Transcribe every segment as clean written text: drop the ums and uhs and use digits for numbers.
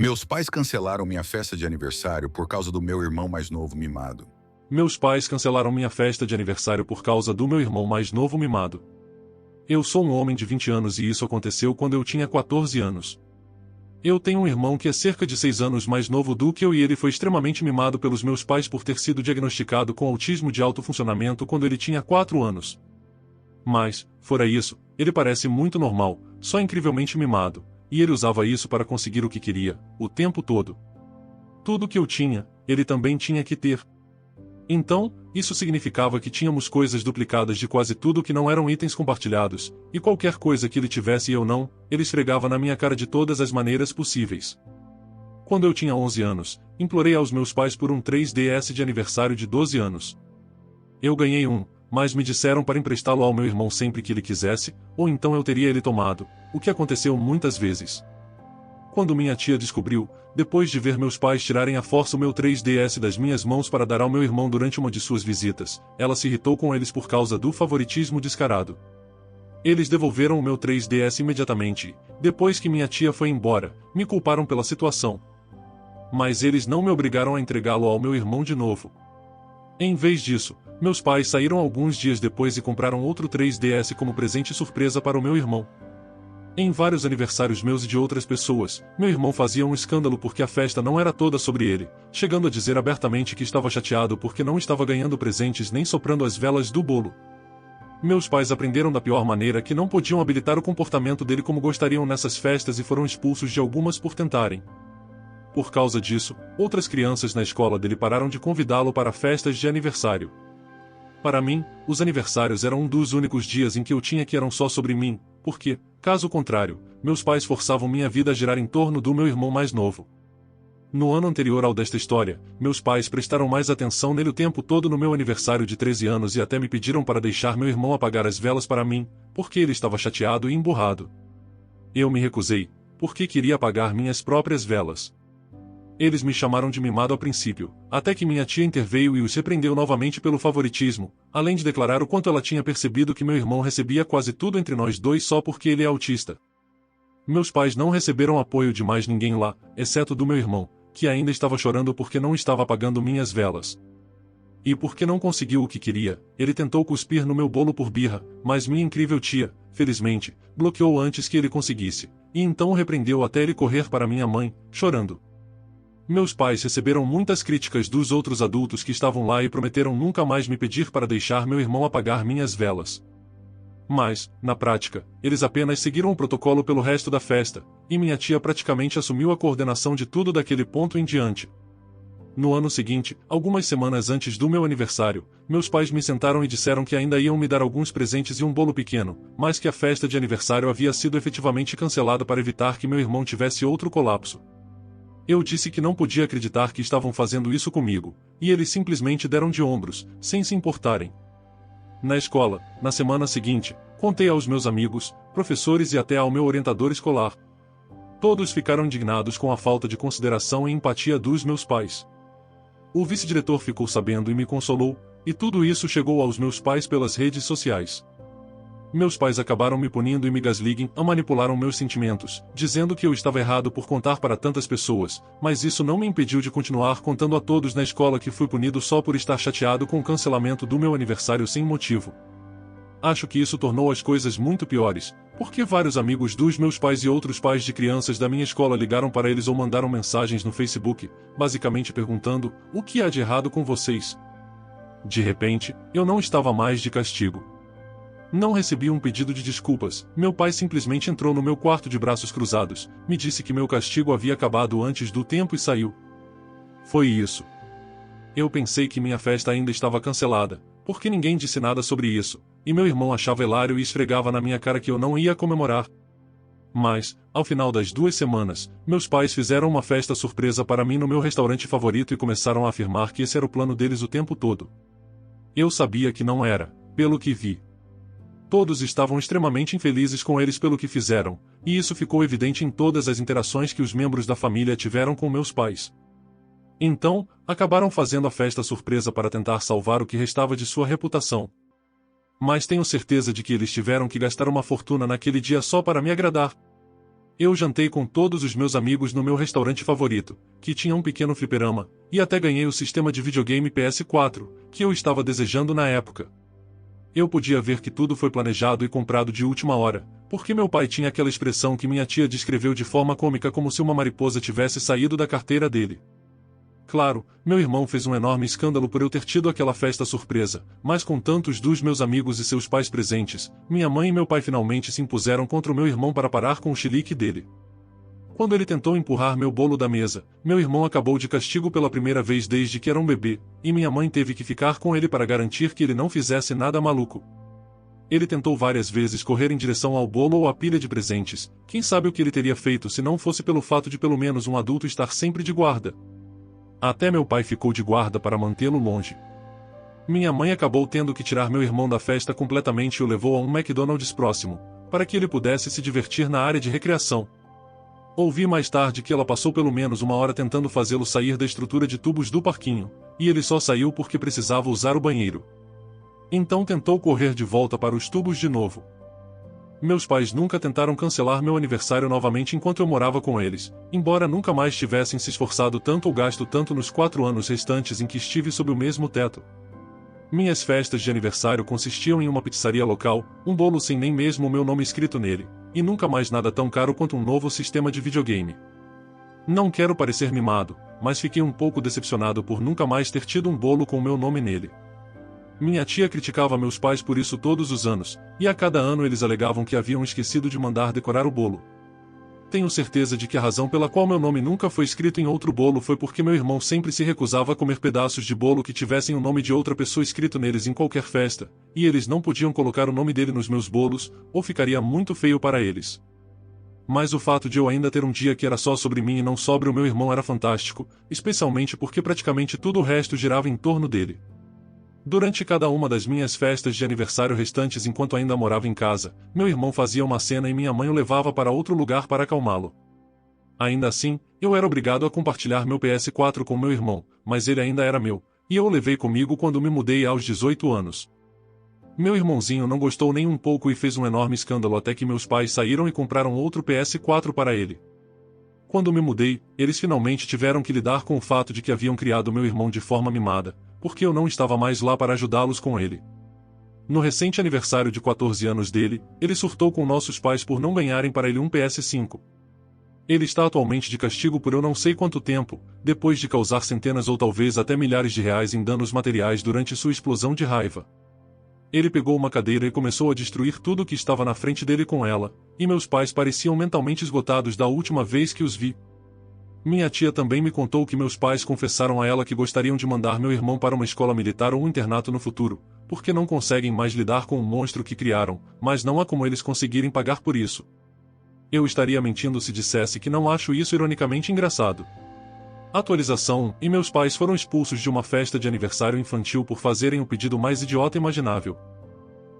Meus pais cancelaram minha festa de aniversário por causa do meu irmão mais novo mimado. Meus pais cancelaram minha festa de aniversário por causa do meu irmão mais novo mimado. Eu sou um homem de 20 anos e isso aconteceu quando eu tinha 14 anos. Eu tenho um irmão que é cerca de 6 anos mais novo do que eu e ele foi extremamente mimado pelos meus pais por ter sido diagnosticado com autismo de alto funcionamento quando ele tinha 4 anos. Mas, fora isso, ele parece muito normal, só incrivelmente mimado, e ele usava isso para conseguir o que queria, o tempo todo. Tudo que eu tinha, ele também tinha que ter. Então, isso significava que tínhamos coisas duplicadas de quase tudo que não eram itens compartilhados, e qualquer coisa que ele tivesse e eu não, ele esfregava na minha cara de todas as maneiras possíveis. Quando eu tinha 11 anos, implorei aos meus pais por um 3DS de aniversário de 12 anos. Eu ganhei um, mas me disseram para emprestá-lo ao meu irmão sempre que ele quisesse, ou então eu teria ele tomado, o que aconteceu muitas vezes. Quando minha tia descobriu, depois de ver meus pais tirarem à força o meu 3DS das minhas mãos para dar ao meu irmão durante uma de suas visitas, ela se irritou com eles por causa do favoritismo descarado. Eles devolveram o meu 3DS imediatamente e, depois que minha tia foi embora, me culparam pela situação. Mas eles não me obrigaram a entregá-lo ao meu irmão de novo. Em vez disso, meus pais saíram alguns dias depois e compraram outro 3DS como presente surpresa para o meu irmão. Em vários aniversários meus e de outras pessoas, meu irmão fazia um escândalo porque a festa não era toda sobre ele, chegando a dizer abertamente que estava chateado porque não estava ganhando presentes nem soprando as velas do bolo. Meus pais aprenderam da pior maneira que não podiam habilitar o comportamento dele como gostariam nessas festas e foram expulsos de algumas por tentarem. Por causa disso, outras crianças na escola dele pararam de convidá-lo para festas de aniversário. Para mim, os aniversários eram um dos únicos dias em que eu tinha que eram só sobre mim, porque, caso contrário, meus pais forçavam minha vida a girar em torno do meu irmão mais novo. No ano anterior ao desta história, meus pais prestaram mais atenção nele o tempo todo no meu aniversário de 13 anos e até me pediram para deixar meu irmão apagar as velas para mim, porque ele estava chateado e emburrado. Eu me recusei, porque queria apagar minhas próprias velas. Eles me chamaram de mimado a princípio, até que minha tia interveio e os repreendeu novamente pelo favoritismo, além de declarar o quanto ela tinha percebido que meu irmão recebia quase tudo entre nós dois só porque ele é autista. Meus pais não receberam apoio de mais ninguém lá, exceto do meu irmão, que ainda estava chorando porque não estava apagando minhas velas. E porque não conseguiu o que queria, ele tentou cuspir no meu bolo por birra, mas minha incrível tia, felizmente, bloqueou antes que ele conseguisse, e então o repreendeu até ele correr para minha mãe, chorando. Meus pais receberam muitas críticas dos outros adultos que estavam lá e prometeram nunca mais me pedir para deixar meu irmão apagar minhas velas. Mas, na prática, eles apenas seguiram o protocolo pelo resto da festa, e minha tia praticamente assumiu a coordenação de tudo daquele ponto em diante. No ano seguinte, algumas semanas antes do meu aniversário, meus pais me sentaram e disseram que ainda iam me dar alguns presentes e um bolo pequeno, mas que a festa de aniversário havia sido efetivamente cancelada para evitar que meu irmão tivesse outro colapso. Eu disse que não podia acreditar que estavam fazendo isso comigo, e eles simplesmente deram de ombros, sem se importarem. Na escola, na semana seguinte, contei aos meus amigos, professores e até ao meu orientador escolar. Todos ficaram indignados com a falta de consideração e empatia dos meus pais. O vice-diretor ficou sabendo e me consolou, e tudo isso chegou aos meus pais pelas redes sociais. Meus pais acabaram me punindo e me gaslighting, manipularam meus sentimentos, dizendo que eu estava errado por contar para tantas pessoas, mas isso não me impediu de continuar contando a todos na escola que fui punido só por estar chateado com o cancelamento do meu aniversário sem motivo. Acho que isso tornou as coisas muito piores, porque vários amigos dos meus pais e outros pais de crianças da minha escola ligaram para eles ou mandaram mensagens no Facebook, basicamente perguntando: o que há de errado com vocês? De repente, eu não estava mais de castigo. Não recebi um pedido de desculpas, meu pai simplesmente entrou no meu quarto de braços cruzados, me disse que meu castigo havia acabado antes do tempo e saiu. Foi isso. Eu pensei que minha festa ainda estava cancelada, porque ninguém disse nada sobre isso, e meu irmão achava hilário e esfregava na minha cara que eu não ia comemorar. Mas, ao final das 2 semanas, meus pais fizeram uma festa surpresa para mim no meu restaurante favorito e começaram a afirmar que esse era o plano deles o tempo todo. Eu sabia que não era, pelo que vi. Todos estavam extremamente infelizes com eles pelo que fizeram, e isso ficou evidente em todas as interações que os membros da família tiveram com meus pais. Então, acabaram fazendo a festa surpresa para tentar salvar o que restava de sua reputação. Mas tenho certeza de que eles tiveram que gastar uma fortuna naquele dia só para me agradar. Eu jantei com todos os meus amigos no meu restaurante favorito, que tinha um pequeno fliperama, e até ganhei o sistema de videogame PS4, que eu estava desejando na época. Eu podia ver que tudo foi planejado e comprado de última hora, porque meu pai tinha aquela expressão que minha tia descreveu de forma cômica como se uma mariposa tivesse saído da carteira dele. Claro, meu irmão fez um enorme escândalo por eu ter tido aquela festa surpresa, mas com tantos dos meus amigos e seus pais presentes, minha mãe e meu pai finalmente se impuseram contra o meu irmão para parar com o chilique dele. Quando ele tentou empurrar meu bolo da mesa, meu irmão acabou de castigo pela primeira vez desde que era um bebê, e minha mãe teve que ficar com ele para garantir que ele não fizesse nada maluco. Ele tentou várias vezes correr em direção ao bolo ou à pilha de presentes, quem sabe o que ele teria feito se não fosse pelo fato de pelo menos um adulto estar sempre de guarda. Até meu pai ficou de guarda para mantê-lo longe. Minha mãe acabou tendo que tirar meu irmão da festa completamente e o levou a um McDonald's próximo, para que ele pudesse se divertir na área de recreação. Ouvi mais tarde que ela passou pelo menos uma hora tentando fazê-lo sair da estrutura de tubos do parquinho, e ele só saiu porque precisava usar o banheiro. Então tentou correr de volta para os tubos de novo. Meus pais nunca tentaram cancelar meu aniversário novamente enquanto eu morava com eles, embora nunca mais tivessem se esforçado tanto ou gasto tanto nos 4 anos restantes em que estive sob o mesmo teto. Minhas festas de aniversário consistiam em uma pizzaria local, um bolo sem nem mesmo o meu nome escrito nele, e nunca mais nada tão caro quanto um novo sistema de videogame. Não quero parecer mimado, mas fiquei um pouco decepcionado por nunca mais ter tido um bolo com o meu nome nele. Minha tia criticava meus pais por isso todos os anos, e a cada ano eles alegavam que haviam esquecido de mandar decorar o bolo. Tenho certeza de que a razão pela qual meu nome nunca foi escrito em outro bolo foi porque meu irmão sempre se recusava a comer pedaços de bolo que tivessem o nome de outra pessoa escrito neles em qualquer festa, e eles não podiam colocar o nome dele nos meus bolos, ou ficaria muito feio para eles. Mas o fato de eu ainda ter um dia que era só sobre mim e não sobre o meu irmão era fantástico, especialmente porque praticamente tudo o resto girava em torno dele. Durante cada uma das minhas festas de aniversário restantes enquanto ainda morava em casa, meu irmão fazia uma cena e minha mãe o levava para outro lugar para acalmá-lo. Ainda assim, eu era obrigado a compartilhar meu PS4 com meu irmão, mas ele ainda era meu, e eu o levei comigo quando me mudei aos 18 anos. Meu irmãozinho não gostou nem um pouco e fez um enorme escândalo até que meus pais saíram e compraram outro PS4 para ele. Quando me mudei, eles finalmente tiveram que lidar com o fato de que haviam criado meu irmão de forma mimada, porque eu não estava mais lá para ajudá-los com ele. No recente aniversário de 14 anos dele, ele surtou com nossos pais por não ganharem para ele um PS5. Ele está atualmente de castigo por eu não sei quanto tempo, depois de causar centenas ou talvez até milhares de reais em danos materiais durante sua explosão de raiva. Ele pegou uma cadeira e começou a destruir tudo que estava na frente dele com ela, e meus pais pareciam mentalmente esgotados da última vez que os vi. Minha tia também me contou que meus pais confessaram a ela que gostariam de mandar meu irmão para uma escola militar ou um internato no futuro, porque não conseguem mais lidar com o monstro que criaram, mas não há como eles conseguirem pagar por isso. Eu estaria mentindo se dissesse que não acho isso ironicamente engraçado. Atualização 1: e meus pais foram expulsos de uma festa de aniversário infantil por fazerem o pedido mais idiota imaginável.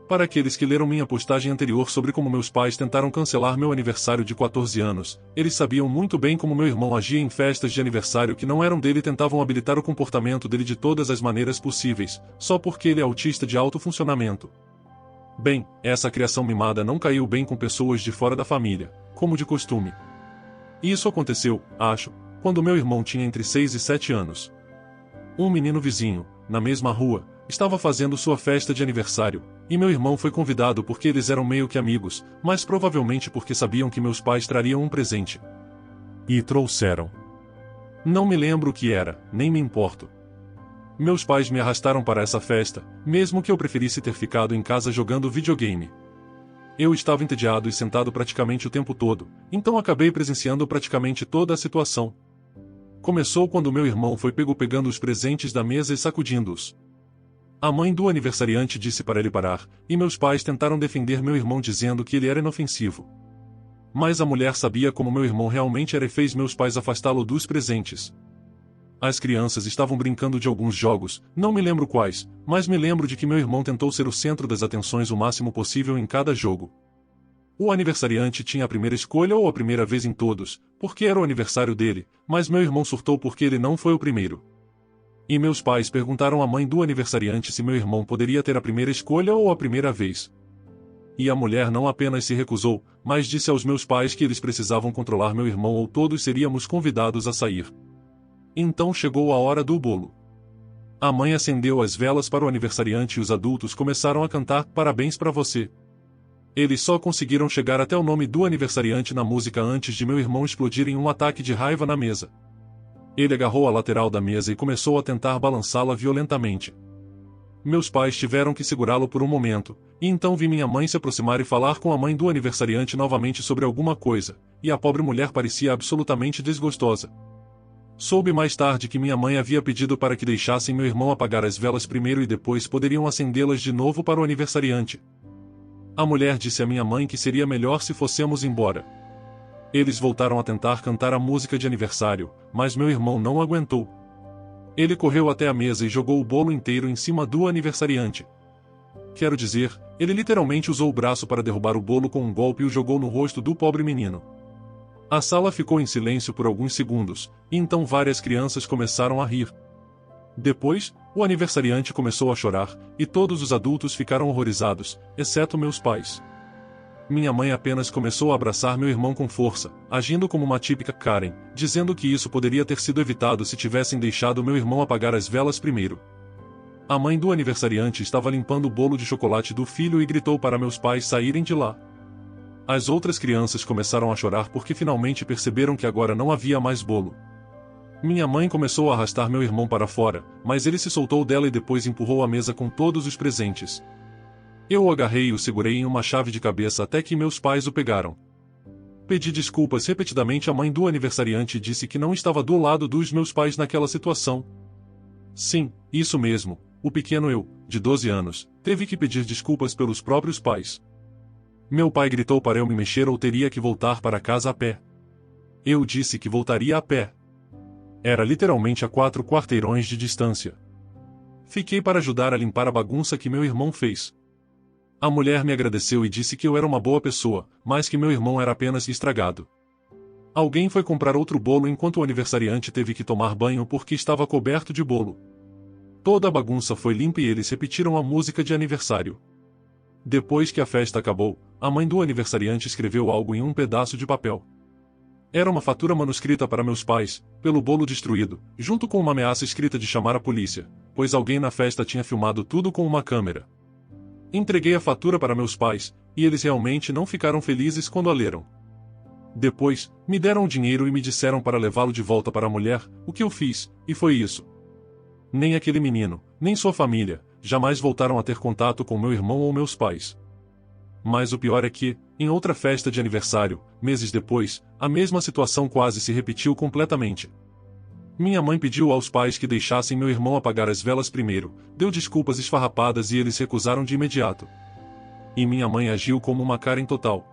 Para aqueles que leram minha postagem anterior sobre como meus pais tentaram cancelar meu aniversário de 14 anos, eles sabiam muito bem como meu irmão agia em festas de aniversário que não eram dele e tentavam habilitar o comportamento dele de todas as maneiras possíveis, só porque ele é autista de alto funcionamento. Bem, essa criação mimada não caiu bem com pessoas de fora da família, como de costume. Isso aconteceu, acho, quando meu irmão tinha entre 6 e 7 anos. Um menino vizinho, na mesma rua, estava fazendo sua festa de aniversário, e meu irmão foi convidado porque eles eram meio que amigos, mas provavelmente porque sabiam que meus pais trariam um presente. E trouxeram. Não me lembro o que era, nem me importo. Meus pais me arrastaram para essa festa, mesmo que eu preferisse ter ficado em casa jogando videogame. Eu estava entediado e sentado praticamente o tempo todo, então acabei presenciando praticamente toda a situação. Começou quando meu irmão foi pegando os presentes da mesa e sacudindo-os. A mãe do aniversariante disse para ele parar, e meus pais tentaram defender meu irmão dizendo que ele era inofensivo. Mas a mulher sabia como meu irmão realmente era e fez meus pais afastá-lo dos presentes. As crianças estavam brincando de alguns jogos, não me lembro quais, mas me lembro de que meu irmão tentou ser o centro das atenções o máximo possível em cada jogo. O aniversariante tinha a primeira escolha ou a primeira vez em todos, porque era o aniversário dele, mas meu irmão surtou porque ele não foi o primeiro. E meus pais perguntaram à mãe do aniversariante se meu irmão poderia ter a primeira escolha ou a primeira vez. E a mulher não apenas se recusou, mas disse aos meus pais que eles precisavam controlar meu irmão ou todos seríamos convidados a sair. Então chegou a hora do bolo. A mãe acendeu as velas para o aniversariante e os adultos começaram a cantar "Parabéns pra você". Eles só conseguiram chegar até o nome do aniversariante na música antes de meu irmão explodir em um ataque de raiva na mesa. Ele agarrou a lateral da mesa e começou a tentar balançá-la violentamente. Meus pais tiveram que segurá-lo por um momento, e então vi minha mãe se aproximar e falar com a mãe do aniversariante novamente sobre alguma coisa, e a pobre mulher parecia absolutamente desgostosa. Soube mais tarde que minha mãe havia pedido para que deixassem meu irmão apagar as velas primeiro e depois poderiam acendê-las de novo para o aniversariante. A mulher disse à minha mãe que seria melhor se fossemos embora. Eles voltaram a tentar cantar a música de aniversário, mas meu irmão não aguentou. Ele correu até a mesa e jogou o bolo inteiro em cima do aniversariante. Quero dizer, ele literalmente usou o braço para derrubar o bolo com um golpe e o jogou no rosto do pobre menino. A sala ficou em silêncio por alguns segundos, e então várias crianças começaram a rir. Depois, o aniversariante começou a chorar, e todos os adultos ficaram horrorizados, exceto meus pais. Minha mãe apenas começou a abraçar meu irmão com força, agindo como uma típica Karen, dizendo que isso poderia ter sido evitado se tivessem deixado meu irmão apagar as velas primeiro. A mãe do aniversariante estava limpando o bolo de chocolate do filho e gritou para meus pais saírem de lá. As outras crianças começaram a chorar porque finalmente perceberam que agora não havia mais bolo. Minha mãe começou a arrastar meu irmão para fora, mas ele se soltou dela e depois empurrou a mesa com todos os presentes. Eu o agarrei e o segurei em uma chave de cabeça até que meus pais o pegaram. Pedi desculpas repetidamente à mãe do aniversariante e disse que não estava do lado dos meus pais naquela situação. Sim, isso mesmo, o pequeno eu, de 12 anos, teve que pedir desculpas pelos próprios pais. Meu pai gritou para eu me mexer ou teria que voltar para casa a pé. Eu disse que voltaria a pé. Era literalmente a 4 quarteirões de distância. Fiquei para ajudar a limpar a bagunça que meu irmão fez. A mulher me agradeceu e disse que eu era uma boa pessoa, mas que meu irmão era apenas estragado. Alguém foi comprar outro bolo enquanto o aniversariante teve que tomar banho porque estava coberto de bolo. Toda a bagunça foi limpa e eles repetiram a música de aniversário. Depois que a festa acabou, a mãe do aniversariante escreveu algo em um pedaço de papel. Era uma fatura manuscrita para meus pais, pelo bolo destruído, junto com uma ameaça escrita de chamar a polícia, pois alguém na festa tinha filmado tudo com uma câmera. Entreguei a fatura para meus pais, e eles realmente não ficaram felizes quando a leram. Depois, me deram o dinheiro e me disseram para levá-lo de volta para a mulher, o que eu fiz, e foi isso. Nem aquele menino, nem sua família, jamais voltaram a ter contato com meu irmão ou meus pais. Mas o pior é que, em outra festa de aniversário, meses depois, a mesma situação quase se repetiu completamente. Minha mãe pediu aos pais que deixassem meu irmão apagar as velas primeiro, deu desculpas esfarrapadas e eles recusaram de imediato. E minha mãe agiu como uma Karen total.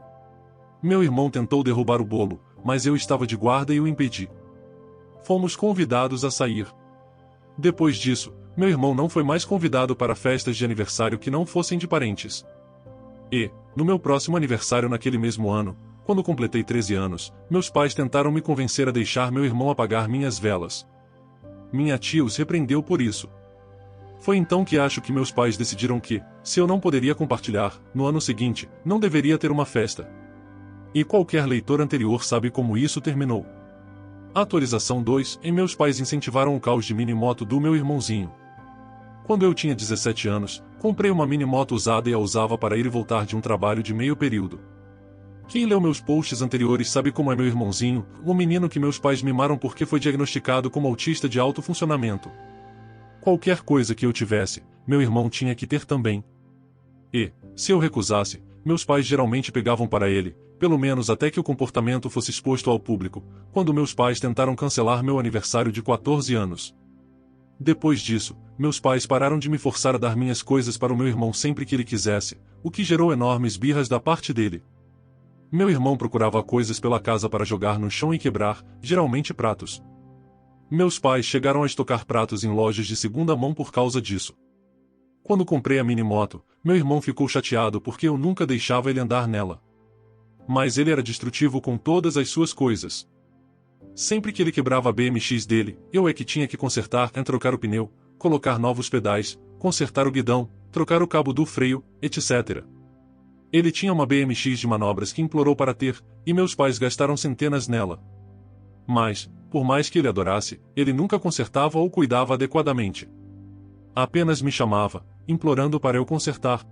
Meu irmão tentou derrubar o bolo, mas eu estava de guarda e o impedi. Fomos convidados a sair. Depois disso, meu irmão não foi mais convidado para festas de aniversário que não fossem de parentes. E, no meu próximo aniversário naquele mesmo ano, quando completei 13 anos, meus pais tentaram me convencer a deixar meu irmão apagar minhas velas. Minha tia os repreendeu por isso. Foi então que acho que meus pais decidiram que, se eu não poderia compartilhar, no ano seguinte, não deveria ter uma festa. E qualquer leitor anterior sabe como isso terminou. Atualização 2: meus pais incentivaram o caos de mini-moto do meu irmãozinho. Quando eu tinha 17 anos, comprei uma mini-moto usada e a usava para ir e voltar de um trabalho de meio período. Quem leu meus posts anteriores sabe como é meu irmãozinho, o menino que meus pais mimaram porque foi diagnosticado como autista de alto funcionamento. Qualquer coisa que eu tivesse, meu irmão tinha que ter também. E, se eu recusasse, meus pais geralmente pegavam para ele, pelo menos até que o comportamento fosse exposto ao público, quando meus pais tentaram cancelar meu aniversário de 14 anos. Depois disso, meus pais pararam de me forçar a dar minhas coisas para o meu irmão sempre que ele quisesse, o que gerou enormes birras da parte dele. Meu irmão procurava coisas pela casa para jogar no chão e quebrar, geralmente pratos. Meus pais chegaram a estocar pratos em lojas de segunda mão por causa disso. Quando comprei a mini-moto, meu irmão ficou chateado porque eu nunca deixava ele andar nela. Mas ele era destrutivo com todas as suas coisas. Sempre que ele quebrava a BMX dele, eu é que tinha que consertar, trocar o pneu, colocar novos pedais, consertar o guidão, trocar o cabo do freio, etc. Ele tinha uma BMX de manobras que implorou para ter, e meus pais gastaram centenas nela. Mas, por mais que ele adorasse, ele nunca consertava ou cuidava adequadamente. Apenas me chamava, implorando para eu consertar.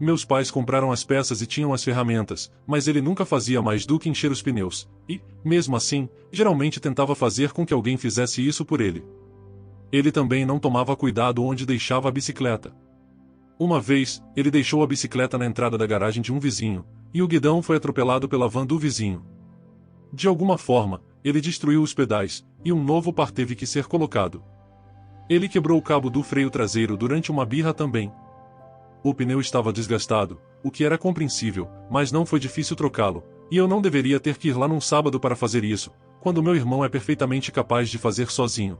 Meus pais compraram as peças e tinham as ferramentas, mas ele nunca fazia mais do que encher os pneus, e, mesmo assim, geralmente tentava fazer com que alguém fizesse isso por ele. Ele também não tomava cuidado onde deixava a bicicleta. Uma vez, ele deixou a bicicleta na entrada da garagem de um vizinho, e o guidão foi atropelado pela van do vizinho. De alguma forma, ele destruiu os pedais, e um novo par teve que ser colocado. Ele quebrou o cabo do freio traseiro durante uma birra também. O pneu estava desgastado, o que era compreensível, mas não foi difícil trocá-lo, e eu não deveria ter que ir lá num sábado para fazer isso, quando meu irmão é perfeitamente capaz de fazer sozinho.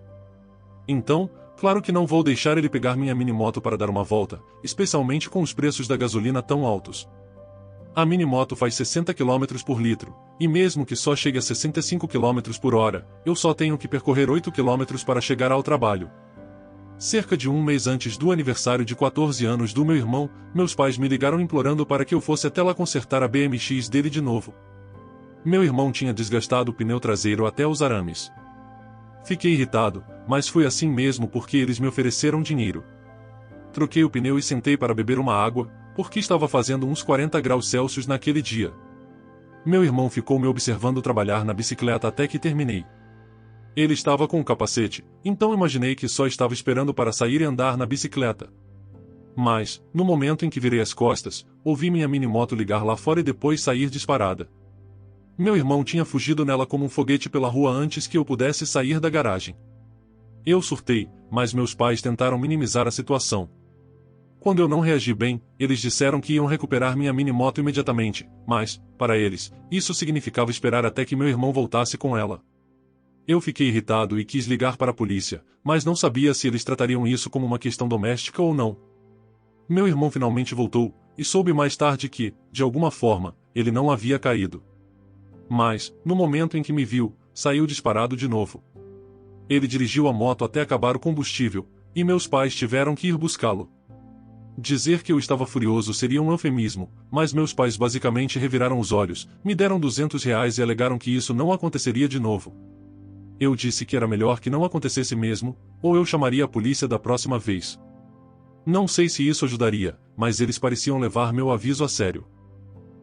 Então, claro que não vou deixar ele pegar minha minimoto para dar uma volta, especialmente com os preços da gasolina tão altos. A minimoto faz 60 km por litro, e mesmo que só chegue a 65 km por hora, eu só tenho que percorrer 8 km para chegar ao trabalho. Cerca de um mês antes do aniversário de 14 anos do meu irmão, meus pais me ligaram implorando para que eu fosse até lá consertar a BMX dele de novo. Meu irmão tinha desgastado o pneu traseiro até os arames. Fiquei irritado, mas foi assim mesmo porque eles me ofereceram dinheiro. Troquei o pneu e sentei para beber uma água, porque estava fazendo uns 40 graus Celsius naquele dia. Meu irmão ficou me observando trabalhar na bicicleta até que terminei. Ele estava com o capacete, então imaginei que só estava esperando para sair e andar na bicicleta. Mas, no momento em que virei as costas, ouvi minha minimoto ligar lá fora e depois sair disparada. Meu irmão tinha fugido nela como um foguete pela rua antes que eu pudesse sair da garagem. Eu surtei, mas meus pais tentaram minimizar a situação. Quando eu não reagi bem, eles disseram que iam recuperar minha minimoto imediatamente, mas, para eles, isso significava esperar até que meu irmão voltasse com ela. Eu fiquei irritado e quis ligar para a polícia, mas não sabia se eles tratariam isso como uma questão doméstica ou não. Meu irmão finalmente voltou, e soube mais tarde que, de alguma forma, ele não havia caído. Mas, no momento em que me viu, saiu disparado de novo. Ele dirigiu a moto até acabar o combustível, e meus pais tiveram que ir buscá-lo. Dizer que eu estava furioso seria um eufemismo, mas meus pais basicamente reviraram os olhos, me deram R$ 200 e alegaram que isso não aconteceria de novo. Eu disse que era melhor que não acontecesse mesmo, ou eu chamaria a polícia da próxima vez. Não sei se isso ajudaria, mas eles pareciam levar meu aviso a sério.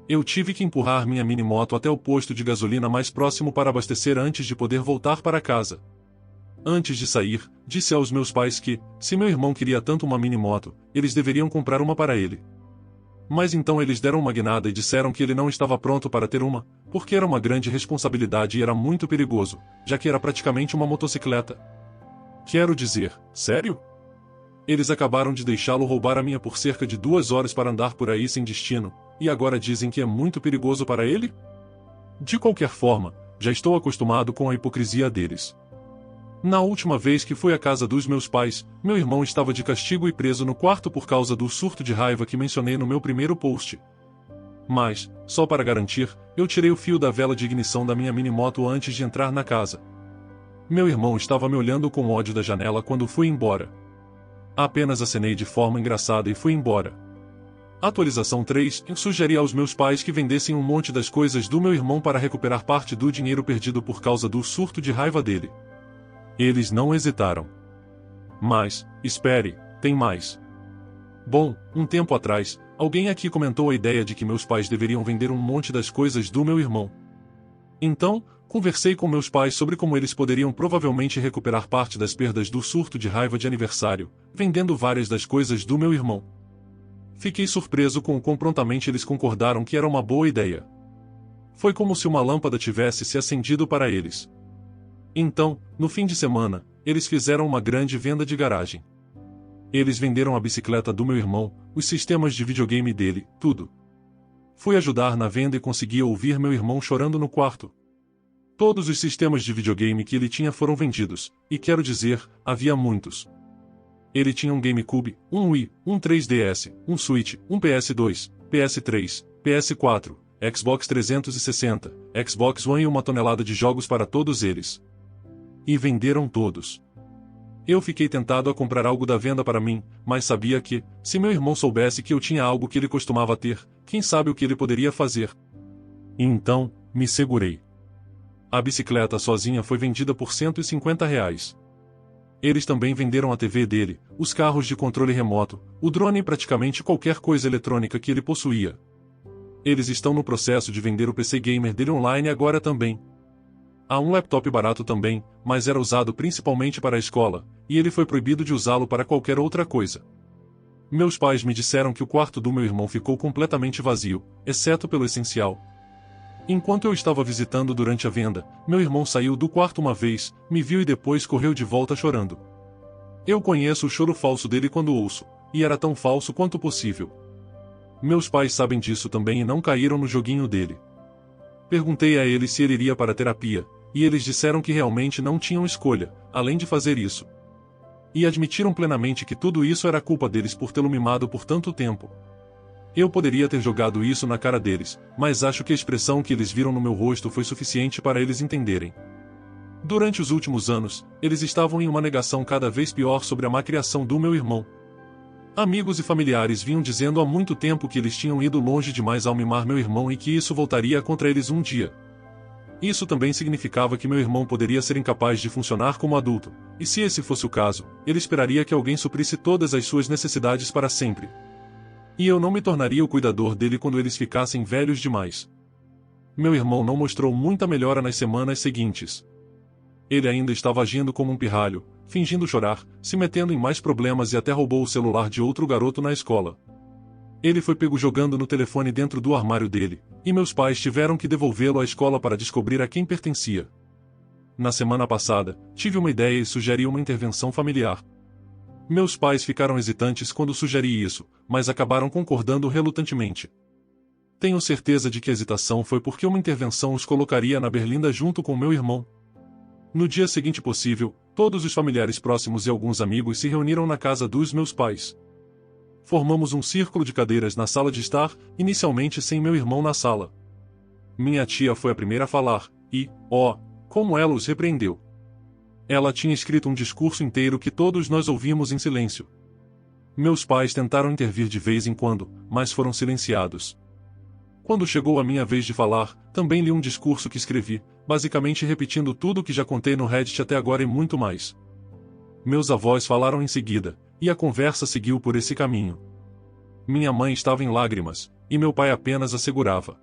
Eu tive que empurrar minha minimoto até o posto de gasolina mais próximo para abastecer antes de poder voltar para casa. Antes de sair, disse aos meus pais que, se meu irmão queria tanto uma minimoto, eles deveriam comprar uma para ele. Mas então eles deram uma guinada e disseram que ele não estava pronto para ter uma, porque era uma grande responsabilidade e era muito perigoso, já que era praticamente uma motocicleta. Quero dizer, sério? Eles acabaram de deixá-lo roubar a minha por cerca de 2 horas para andar por aí sem destino, e agora dizem que é muito perigoso para ele? De qualquer forma, já estou acostumado com a hipocrisia deles. Na última vez que fui à casa dos meus pais, meu irmão estava de castigo e preso no quarto por causa do surto de raiva que mencionei no meu primeiro post. Mas, só para garantir, eu tirei o fio da vela de ignição da minha minimoto antes de entrar na casa. Meu irmão estava me olhando com ódio da janela quando fui embora. Apenas acenei de forma engraçada e fui embora. Atualização 3. Eu sugeri aos meus pais que vendessem um monte das coisas do meu irmão para recuperar parte do dinheiro perdido por causa do surto de raiva dele. Eles não hesitaram. Mas, espere, tem mais. Bom, um tempo atrás, alguém aqui comentou a ideia de que meus pais deveriam vender um monte das coisas do meu irmão. Então, conversei com meus pais sobre como eles poderiam provavelmente recuperar parte das perdas do surto de raiva de aniversário, vendendo várias das coisas do meu irmão. Fiquei surpreso com o quão prontamente eles concordaram que era uma boa ideia. Foi como se uma lâmpada tivesse se acendido para eles. Então, no fim de semana, eles fizeram uma grande venda de garagem. Eles venderam a bicicleta do meu irmão, os sistemas de videogame dele, tudo. Fui ajudar na venda e consegui ouvir meu irmão chorando no quarto. Todos os sistemas de videogame que ele tinha foram vendidos, e quero dizer, havia muitos. Ele tinha um GameCube, um Wii, um 3DS, um Switch, um PS2, PS3, PS4, Xbox 360, Xbox One e 1 tonelada de jogos para todos eles. E venderam todos. Eu fiquei tentado a comprar algo da venda para mim, mas sabia que, se meu irmão soubesse que eu tinha algo que ele costumava ter, quem sabe o que ele poderia fazer. E então, me segurei. A bicicleta sozinha foi vendida por R$ 150. Eles também venderam a TV dele, os carros de controle remoto, o drone e praticamente qualquer coisa eletrônica que ele possuía. Eles estão no processo de vender o PC gamer dele online agora também. Há um laptop barato também, mas era usado principalmente para a escola, e ele foi proibido de usá-lo para qualquer outra coisa. Meus pais me disseram que o quarto do meu irmão ficou completamente vazio, exceto pelo essencial. Enquanto eu estava visitando durante a venda, meu irmão saiu do quarto uma vez, me viu e depois correu de volta chorando. Eu conheço o choro falso dele quando ouço, e era tão falso quanto possível. Meus pais sabem disso também e não caíram no joguinho dele. Perguntei a eles se ele iria para a terapia, e eles disseram que realmente não tinham escolha, além de fazer isso. E admitiram plenamente que tudo isso era culpa deles por tê-lo mimado por tanto tempo. Eu poderia ter jogado isso na cara deles, mas acho que a expressão que eles viram no meu rosto foi suficiente para eles entenderem. Durante os últimos anos, eles estavam em uma negação cada vez pior sobre a má criação do meu irmão. Amigos e familiares vinham dizendo há muito tempo que eles tinham ido longe demais ao mimar meu irmão e que isso voltaria contra eles um dia. Isso também significava que meu irmão poderia ser incapaz de funcionar como adulto, e se esse fosse o caso, ele esperaria que alguém suprisse todas as suas necessidades para sempre. E eu não me tornaria o cuidador dele quando eles ficassem velhos demais. Meu irmão não mostrou muita melhora nas semanas seguintes. Ele ainda estava agindo como um pirralho, fingindo chorar, se metendo em mais problemas e até roubou o celular de outro garoto na escola. Ele foi pego jogando no telefone dentro do armário dele, e meus pais tiveram que devolvê-lo à escola para descobrir a quem pertencia. Na semana passada, tive uma ideia e sugeri uma intervenção familiar. Meus pais ficaram hesitantes quando sugeri isso, mas acabaram concordando relutantemente. Tenho certeza de que a hesitação foi porque uma intervenção os colocaria na berlinda junto com meu irmão. No dia seguinte possível, todos os familiares próximos e alguns amigos se reuniram na casa dos meus pais. Formamos um círculo de cadeiras na sala de estar, inicialmente sem meu irmão na sala. Minha tia foi a primeira a falar, e, como ela os repreendeu. Ela tinha escrito um discurso inteiro que todos nós ouvimos em silêncio. Meus pais tentaram intervir de vez em quando, mas foram silenciados. Quando chegou a minha vez de falar, também li um discurso que escrevi, basicamente repetindo tudo o que já contei no Reddit até agora e muito mais. Meus avós falaram em seguida, e a conversa seguiu por esse caminho. Minha mãe estava em lágrimas, e meu pai apenas a segurava.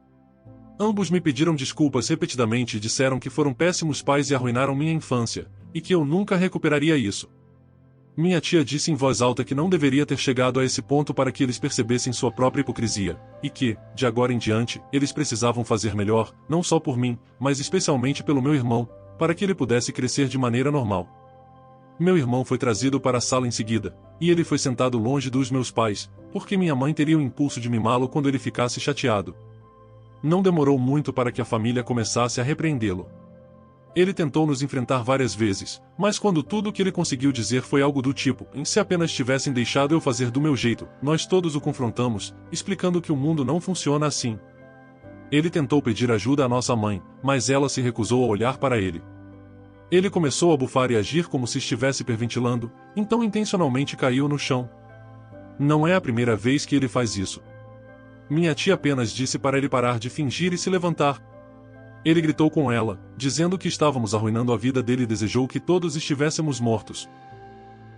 Ambos me pediram desculpas repetidamente e disseram que foram péssimos pais e arruinaram minha infância, e que eu nunca recuperaria isso. Minha tia disse em voz alta que não deveria ter chegado a esse ponto para que eles percebessem sua própria hipocrisia, e que, de agora em diante, eles precisavam fazer melhor, não só por mim, mas especialmente pelo meu irmão, para que ele pudesse crescer de maneira normal. Meu irmão foi trazido para a sala em seguida, e ele foi sentado longe dos meus pais, porque minha mãe teria o impulso de mimá-lo quando ele ficasse chateado. Não demorou muito para que a família começasse a repreendê-lo. Ele tentou nos enfrentar várias vezes, mas quando tudo o que ele conseguiu dizer foi algo do tipo, se apenas tivessem deixado eu fazer do meu jeito, nós todos o confrontamos, explicando que o mundo não funciona assim. Ele tentou pedir ajuda à nossa mãe, mas ela se recusou a olhar para ele. Ele começou a bufar e agir como se estivesse hiperventilando, então intencionalmente caiu no chão. Não é a primeira vez que ele faz isso. Minha tia apenas disse para ele parar de fingir e se levantar. Ele gritou com ela, dizendo que estávamos arruinando a vida dele e desejou que todos estivéssemos mortos.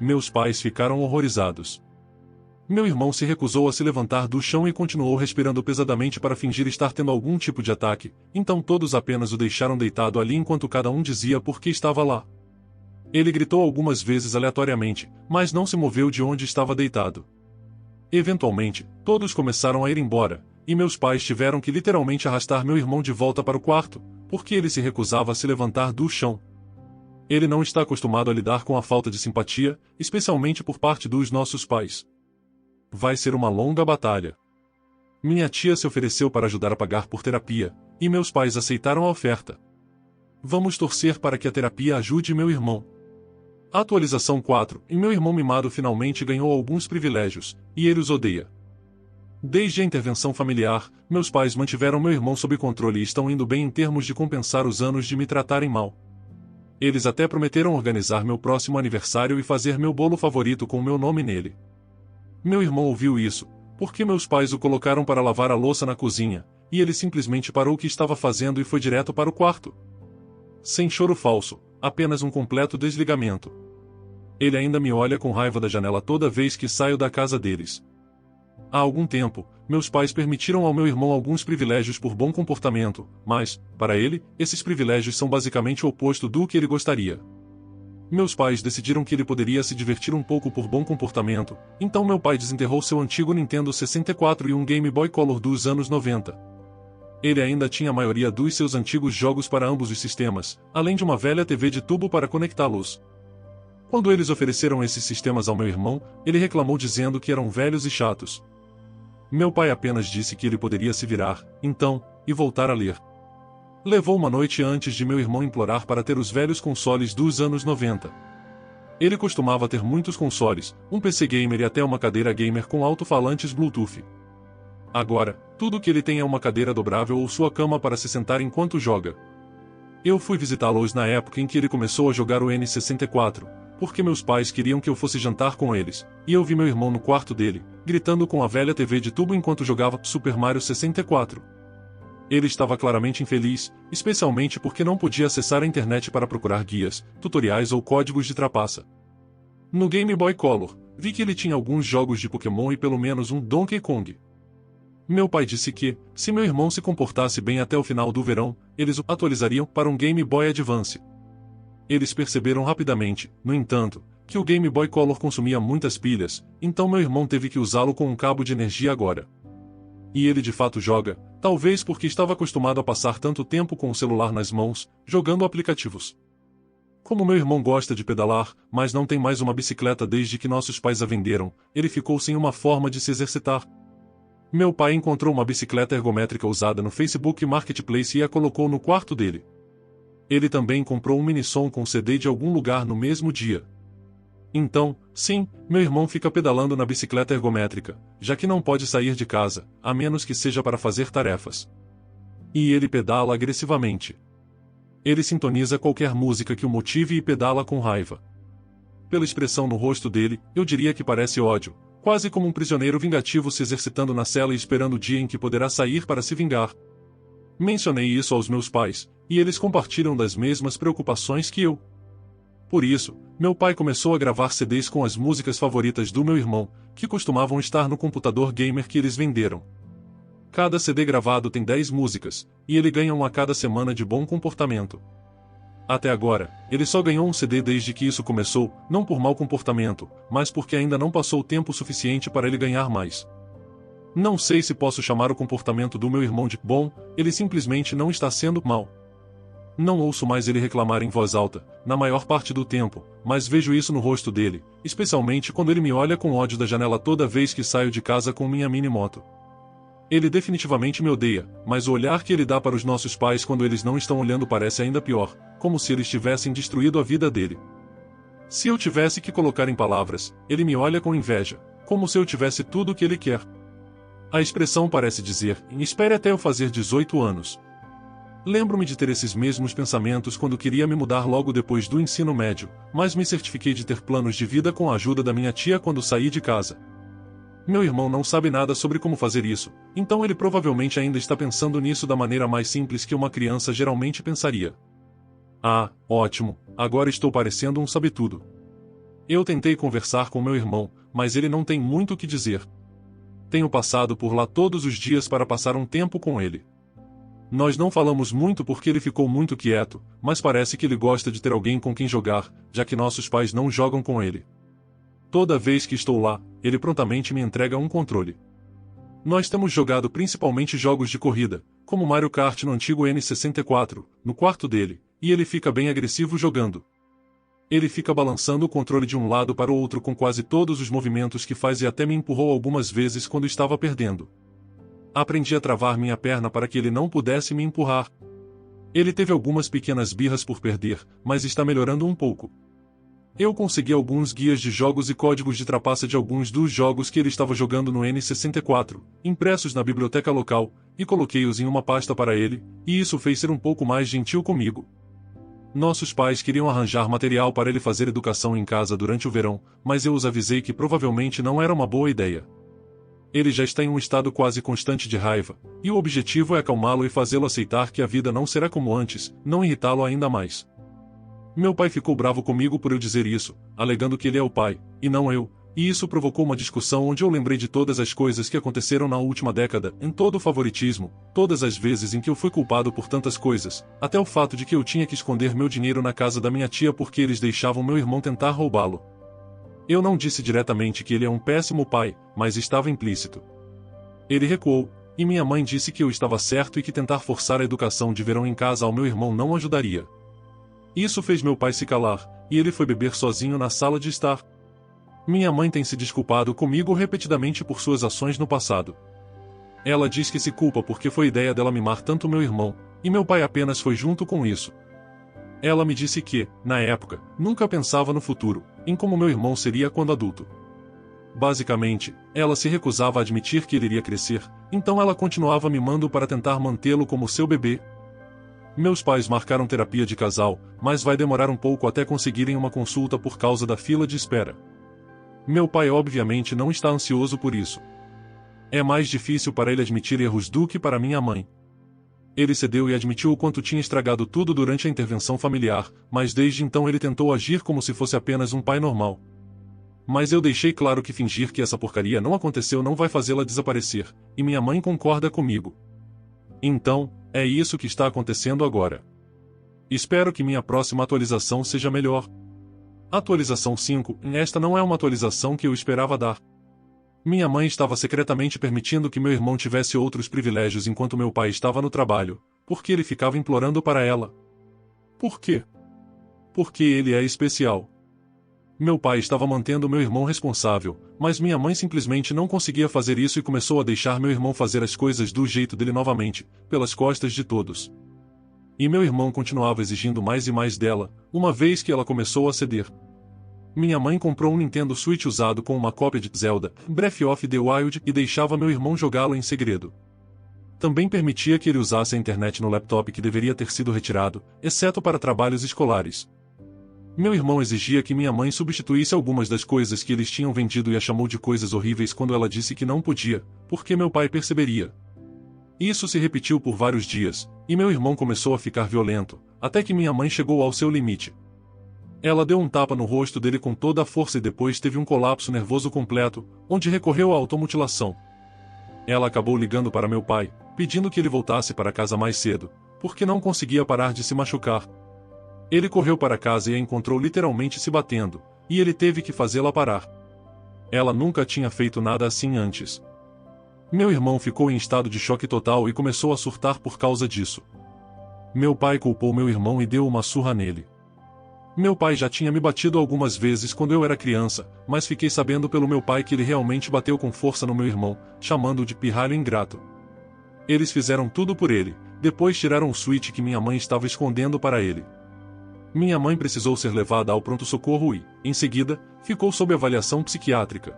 Meus pais ficaram horrorizados. Meu irmão se recusou a se levantar do chão e continuou respirando pesadamente para fingir estar tendo algum tipo de ataque, então todos apenas o deixaram deitado ali enquanto cada um dizia por que estava lá. Ele gritou algumas vezes aleatoriamente, mas não se moveu de onde estava deitado. Eventualmente, todos começaram a ir embora, e meus pais tiveram que literalmente arrastar meu irmão de volta para o quarto, porque ele se recusava a se levantar do chão. Ele não está acostumado a lidar com a falta de simpatia, especialmente por parte dos nossos pais. Vai ser uma longa batalha. Minha tia se ofereceu para ajudar a pagar por terapia, e meus pais aceitaram a oferta. Vamos torcer para que a terapia ajude meu irmão. Atualização 4, e meu irmão mimado finalmente ganhou alguns privilégios, e ele os odeia. Desde a intervenção familiar, meus pais mantiveram meu irmão sob controle e estão indo bem em termos de compensar os anos de me tratarem mal. Eles até prometeram organizar meu próximo aniversário e fazer meu bolo favorito com meu nome nele. Meu irmão ouviu isso, Porque meus pais o colocaram para lavar a louça na cozinha, e ele simplesmente parou o que estava fazendo e foi direto para o quarto. Sem choro falso, apenas um completo desligamento. Ele ainda me olha com raiva da janela toda vez que saio da casa deles. Há algum tempo, meus pais permitiram ao meu irmão alguns privilégios por bom comportamento, mas, para ele, esses privilégios são basicamente o oposto do que ele gostaria. Meus pais decidiram que ele poderia se divertir um pouco por bom comportamento, então meu pai desenterrou seu antigo Nintendo 64 e um Game Boy Color dos anos 90. Ele ainda tinha a maioria dos seus antigos jogos para ambos os sistemas, além de uma velha TV de tubo para conectá-los. Quando eles ofereceram esses sistemas ao meu irmão, ele reclamou dizendo que eram velhos e chatos. Meu pai apenas disse que ele poderia se virar, então, e voltar a ler. Levou uma noite antes de meu irmão implorar para ter os velhos consoles dos anos 90. Ele costumava ter muitos consoles, um PC gamer e até uma cadeira gamer com alto-falantes Bluetooth. Agora, tudo que ele tem é uma cadeira dobrável ou sua cama para se sentar enquanto joga. Eu fui visitá-los na época em que ele começou a jogar o N64, porque meus pais queriam que eu fosse jantar com eles, e eu vi meu irmão no quarto dele, gritando com a velha TV de tubo enquanto jogava Super Mario 64. Ele estava claramente infeliz, especialmente porque não podia acessar a internet para procurar guias, tutoriais ou códigos de trapaça. No Game Boy Color, vi que ele tinha alguns jogos de Pokémon e pelo menos um Donkey Kong. Meu pai disse que, se meu irmão se comportasse bem até o final do verão, eles o atualizariam para um Game Boy Advance. Eles perceberam rapidamente, no entanto, que o Game Boy Color consumia muitas pilhas, então meu irmão teve que usá-lo com um cabo de energia agora. E ele de fato joga, talvez porque estava acostumado a passar tanto tempo com o celular nas mãos, jogando aplicativos. Como meu irmão gosta de pedalar, mas não tem mais uma bicicleta desde que nossos pais a venderam, ele ficou sem uma forma de se exercitar. Meu pai encontrou uma bicicleta ergométrica usada no Facebook Marketplace e a colocou no quarto dele. Ele também comprou um mini-som com CD de algum lugar no mesmo dia. Então, sim, meu irmão fica pedalando na bicicleta ergométrica, já que não pode sair de casa, a menos que seja para fazer tarefas. E ele pedala agressivamente. Ele sintoniza qualquer música que o motive e pedala com raiva. Pela expressão no rosto dele, eu diria que parece ódio, quase como um prisioneiro vingativo se exercitando na cela e esperando o dia em que poderá sair para se vingar. Mencionei isso aos meus pais, e eles compartilham das mesmas preocupações que eu. Por isso, meu pai começou a gravar CDs com as músicas favoritas do meu irmão, que costumavam estar no computador gamer que eles venderam. Cada CD gravado tem 10 músicas, e ele ganha um a cada semana de bom comportamento. Até agora, ele só ganhou um CD desde que isso começou, não por mau comportamento, mas porque ainda não passou o tempo suficiente para ele ganhar mais. Não sei se posso chamar o comportamento do meu irmão de bom, ele simplesmente não está sendo mau. Não ouço mais ele reclamar em voz alta, na maior parte do tempo, mas vejo isso no rosto dele, especialmente quando ele me olha com ódio da janela toda vez que saio de casa com minha mini-moto. Ele definitivamente me odeia, mas o olhar que ele dá para os nossos pais quando eles não estão olhando parece ainda pior, como se eles tivessem destruído a vida dele. Se eu tivesse que colocar em palavras, ele me olha com inveja, como se eu tivesse tudo o que ele quer. A expressão parece dizer, espere até eu fazer 18 anos. Lembro-me de ter esses mesmos pensamentos quando queria me mudar logo depois do ensino médio, mas me certifiquei de ter planos de vida com a ajuda da minha tia quando saí de casa. Meu irmão não sabe nada sobre como fazer isso, então ele provavelmente ainda está pensando nisso da maneira mais simples que uma criança geralmente pensaria. Ah, ótimo, agora estou parecendo um sabe-tudo. Eu tentei conversar com meu irmão, mas ele não tem muito o que dizer. Tenho passado por lá todos os dias para passar um tempo com ele. Nós não falamos muito porque ele ficou muito quieto, mas parece que ele gosta de ter alguém com quem jogar, já que nossos pais não jogam com ele. Toda vez que estou lá, ele prontamente me entrega um controle. Nós temos jogado principalmente jogos de corrida, como Mario Kart no antigo N64, no quarto dele, e ele fica bem agressivo jogando. Ele fica balançando o controle de um lado para o outro com quase todos os movimentos que faz e até me empurrou algumas vezes quando estava perdendo. Aprendi a travar minha perna para que ele não pudesse me empurrar. Ele teve algumas pequenas birras por perder, mas está melhorando um pouco. Eu consegui alguns guias de jogos e códigos de trapaça de alguns dos jogos que ele estava jogando no N64, impressos na biblioteca local, e coloquei-os em uma pasta para ele, e isso fez ser um pouco mais gentil comigo. Nossos pais queriam arranjar material para ele fazer educação em casa durante o verão, mas eu os avisei que provavelmente não era uma boa ideia. Ele já está em um estado quase constante de raiva, e o objetivo é acalmá-lo e fazê-lo aceitar que a vida não será como antes, não irritá-lo ainda mais. Meu pai ficou bravo comigo por eu dizer isso, alegando que ele é o pai, e não eu, e isso provocou uma discussão onde eu lembrei de todas as coisas que aconteceram na última década, em todo o favoritismo, todas as vezes em que eu fui culpado por tantas coisas, até o fato de que eu tinha que esconder meu dinheiro na casa da minha tia porque eles deixavam meu irmão tentar roubá-lo. Eu não disse diretamente que ele é um péssimo pai, mas estava implícito. Ele recuou, e minha mãe disse que eu estava certo e que tentar forçar a educação de verão em casa ao meu irmão não ajudaria. Isso fez meu pai se calar, e ele foi beber sozinho na sala de estar. Minha mãe tem se desculpado comigo repetidamente por suas ações no passado. Ela diz que se culpa porque foi ideia dela mimar tanto meu irmão, e meu pai apenas foi junto com isso. Ela me disse que, na época, nunca pensava no futuro, em como meu irmão seria quando adulto. Basicamente, ela se recusava a admitir que ele iria crescer, então ela continuava mimando para tentar mantê-lo como seu bebê. Meus pais marcaram terapia de casal, mas vai demorar um pouco até conseguirem uma consulta por causa da fila de espera. Meu pai obviamente não está ansioso por isso. É mais difícil para ele admitir erros do que para minha mãe. Ele cedeu e admitiu o quanto tinha estragado tudo durante a intervenção familiar, mas desde então ele tentou agir como se fosse apenas um pai normal. Mas eu deixei claro que fingir que essa porcaria não aconteceu não vai fazê-la desaparecer, e minha mãe concorda comigo. Então, é isso que está acontecendo agora. Espero que minha próxima atualização seja melhor. Atualização 5, esta não é uma atualização que eu esperava dar. Minha mãe estava secretamente permitindo que meu irmão tivesse outros privilégios enquanto meu pai estava no trabalho, porque ele ficava implorando para ela. Por quê? Porque ele é especial. Meu pai estava mantendo meu irmão responsável, mas minha mãe simplesmente não conseguia fazer isso e começou a deixar meu irmão fazer as coisas do jeito dele novamente, pelas costas de todos. E meu irmão continuava exigindo mais e mais dela, uma vez que ela começou a ceder. Minha mãe comprou um Nintendo Switch usado com uma cópia de Zelda, Breath of the Wild, e deixava meu irmão jogá-lo em segredo. Também permitia que ele usasse a internet no laptop que deveria ter sido retirado, exceto para trabalhos escolares. Meu irmão exigia que minha mãe substituísse algumas das coisas que eles tinham vendido e a chamou de coisas horríveis quando ela disse que não podia, porque meu pai perceberia. Isso se repetiu por vários dias, e meu irmão começou a ficar violento, até que minha mãe chegou ao seu limite. Ela deu um tapa no rosto dele com toda a força e depois teve um colapso nervoso completo, onde recorreu à automutilação. Ela acabou ligando para meu pai, pedindo que ele voltasse para casa mais cedo, porque não conseguia parar de se machucar. Ele correu para casa e a encontrou literalmente se batendo, e ele teve que fazê-la parar. Ela nunca tinha feito nada assim antes. Meu irmão ficou em estado de choque total e começou a surtar por causa disso. Meu pai culpou meu irmão e deu uma surra nele. Meu pai já tinha me batido algumas vezes quando eu era criança, mas fiquei sabendo pelo meu pai que ele realmente bateu com força no meu irmão, chamando-o de pirralho ingrato. Eles fizeram tudo por ele, depois tiraram o Switch que minha mãe estava escondendo para ele. Minha mãe precisou ser levada ao pronto-socorro e, em seguida, ficou sob avaliação psiquiátrica.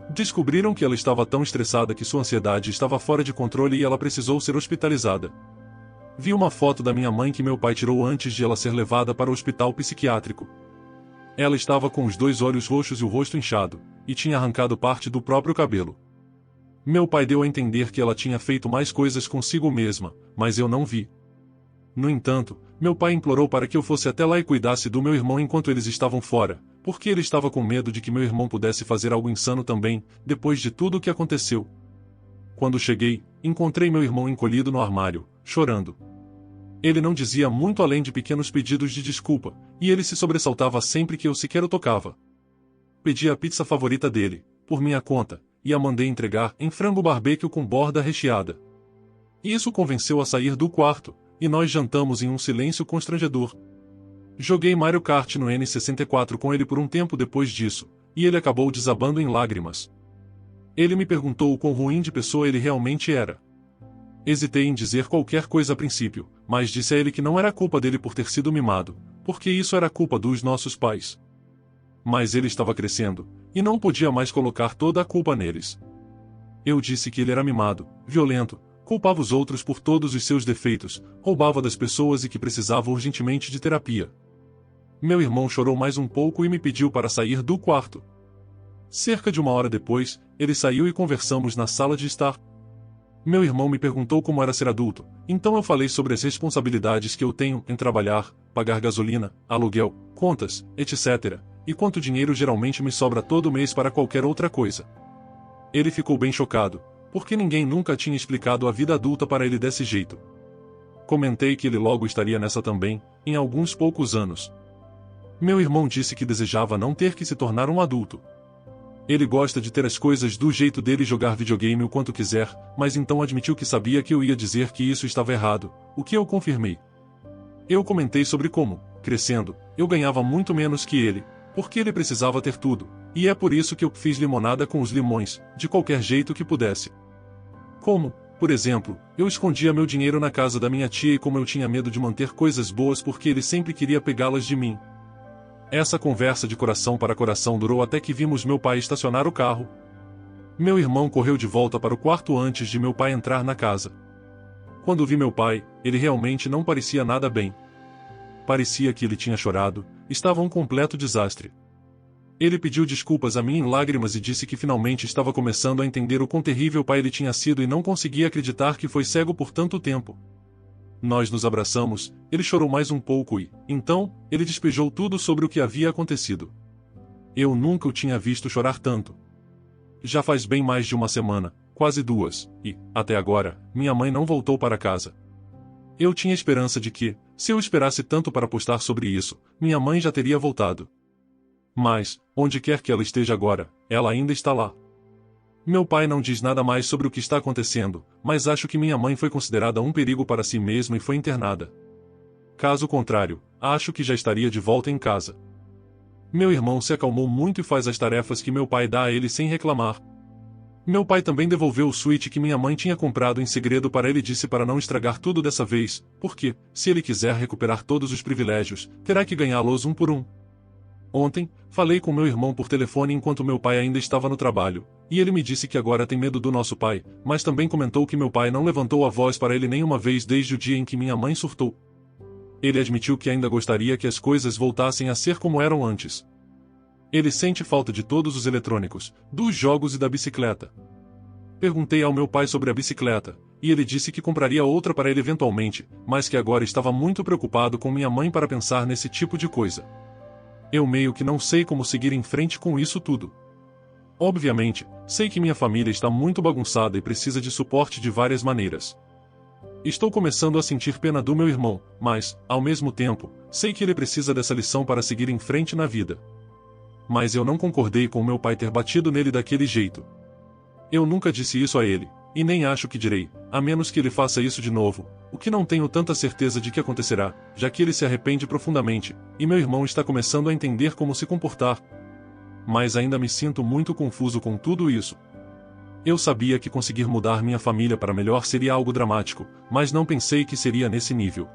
Descobriram que ela estava tão estressada que sua ansiedade estava fora de controle e ela precisou ser hospitalizada. Vi uma foto da minha mãe que meu pai tirou antes de ela ser levada para o hospital psiquiátrico. Ela estava com os 2 olhos roxos e o rosto inchado, e tinha arrancado parte do próprio cabelo. Meu pai deu a entender que ela tinha feito mais coisas consigo mesma, mas eu não vi. No entanto, meu pai implorou para que eu fosse até lá e cuidasse do meu irmão enquanto eles estavam fora, porque ele estava com medo de que meu irmão pudesse fazer algo insano também, depois de tudo o que aconteceu. Quando cheguei, encontrei meu irmão encolhido no armário, chorando. Ele não dizia muito além de pequenos pedidos de desculpa, e ele se sobressaltava sempre que eu sequer o tocava. Pedi a pizza favorita dele, por minha conta, e a mandei entregar em frango barbecue com borda recheada. Isso o convenceu a sair do quarto, e nós jantamos em um silêncio constrangedor. Joguei Mario Kart no N64 com ele por um tempo depois disso, e ele acabou desabando em lágrimas. Ele me perguntou o quão ruim de pessoa ele realmente era. Hesitei em dizer qualquer coisa a princípio, mas disse a ele que não era culpa dele por ter sido mimado, porque isso era culpa dos nossos pais. Mas ele estava crescendo, e não podia mais colocar toda a culpa neles. Eu disse que ele era mimado, violento, culpava os outros por todos os seus defeitos, roubava das pessoas e que precisava urgentemente de terapia. Meu irmão chorou mais um pouco e me pediu para sair do quarto. Cerca de 1 hora depois, ele saiu e conversamos na sala de estar. Meu irmão me perguntou como era ser adulto, então eu falei sobre as responsabilidades que eu tenho em trabalhar, pagar gasolina, aluguel, contas, etc., e quanto dinheiro geralmente me sobra todo mês para qualquer outra coisa. Ele ficou bem chocado, porque ninguém nunca tinha explicado a vida adulta para ele desse jeito. Comentei que ele logo estaria nessa também, em alguns poucos anos. Meu irmão disse que desejava não ter que se tornar um adulto. Ele gosta de ter as coisas do jeito dele e jogar videogame o quanto quiser, mas então admitiu que sabia que eu ia dizer que isso estava errado, o que eu confirmei. Eu comentei sobre como, crescendo, eu ganhava muito menos que ele, porque ele precisava ter tudo, e é por isso que eu fiz limonada com os limões, de qualquer jeito que pudesse. Como, por exemplo, eu escondia meu dinheiro na casa da minha tia e como eu tinha medo de manter coisas boas porque ele sempre queria pegá-las de mim. Essa conversa de coração para coração durou até que vimos meu pai estacionar o carro. Meu irmão correu de volta para o quarto antes de meu pai entrar na casa. Quando vi meu pai, ele realmente não parecia nada bem. Parecia que ele tinha chorado, estava um completo desastre. Ele pediu desculpas a mim em lágrimas e disse que finalmente estava começando a entender o quão terrível pai ele tinha sido e não conseguia acreditar que foi cego por tanto tempo. Nós nos abraçamos, ele chorou mais um pouco e, então, ele despejou tudo sobre o que havia acontecido. Eu nunca o tinha visto chorar tanto. Já faz bem mais de 1 semana, quase 2, e, até agora, minha mãe não voltou para casa. Eu tinha esperança de que, se eu esperasse tanto para postar sobre isso, minha mãe já teria voltado. Mas, onde quer que ela esteja agora, ela ainda está lá. Meu pai não diz nada mais sobre o que está acontecendo, mas acho que minha mãe foi considerada um perigo para si mesma e foi internada. Caso contrário, acho que já estaria de volta em casa. Meu irmão se acalmou muito e faz as tarefas que meu pai dá a ele sem reclamar. Meu pai também devolveu o Switch que minha mãe tinha comprado em segredo para ele, disse para não estragar tudo dessa vez, porque, se ele quiser recuperar todos os privilégios, terá que ganhá-los um por um. Ontem, falei com meu irmão por telefone enquanto meu pai ainda estava no trabalho, e ele me disse que agora tem medo do nosso pai, mas também comentou que meu pai não levantou a voz para ele nenhuma vez desde o dia em que minha mãe surtou. Ele admitiu que ainda gostaria que as coisas voltassem a ser como eram antes. Ele sente falta de todos os eletrônicos, dos jogos e da bicicleta. Perguntei ao meu pai sobre a bicicleta, e ele disse que compraria outra para ele eventualmente, mas que agora estava muito preocupado com minha mãe para pensar nesse tipo de coisa. Eu meio que não sei como seguir em frente com isso tudo. Obviamente, sei que minha família está muito bagunçada e precisa de suporte de várias maneiras. Estou começando a sentir pena do meu irmão, mas, ao mesmo tempo, sei que ele precisa dessa lição para seguir em frente na vida. Mas eu não concordei com meu pai ter batido nele daquele jeito. Eu nunca disse isso a ele, e nem acho que direi, a menos que ele faça isso de novo, o que não tenho tanta certeza de que acontecerá, já que ele se arrepende profundamente, e meu irmão está começando a entender como se comportar. Mas ainda me sinto muito confuso com tudo isso. Eu sabia que conseguir mudar minha família para melhor seria algo dramático, mas não pensei que seria nesse nível.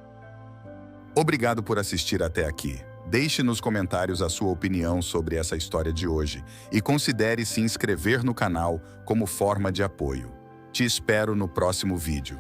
Obrigado por assistir até aqui. Deixe nos comentários a sua opinião sobre essa história de hoje e considere se inscrever no canal como forma de apoio. Te espero no próximo vídeo.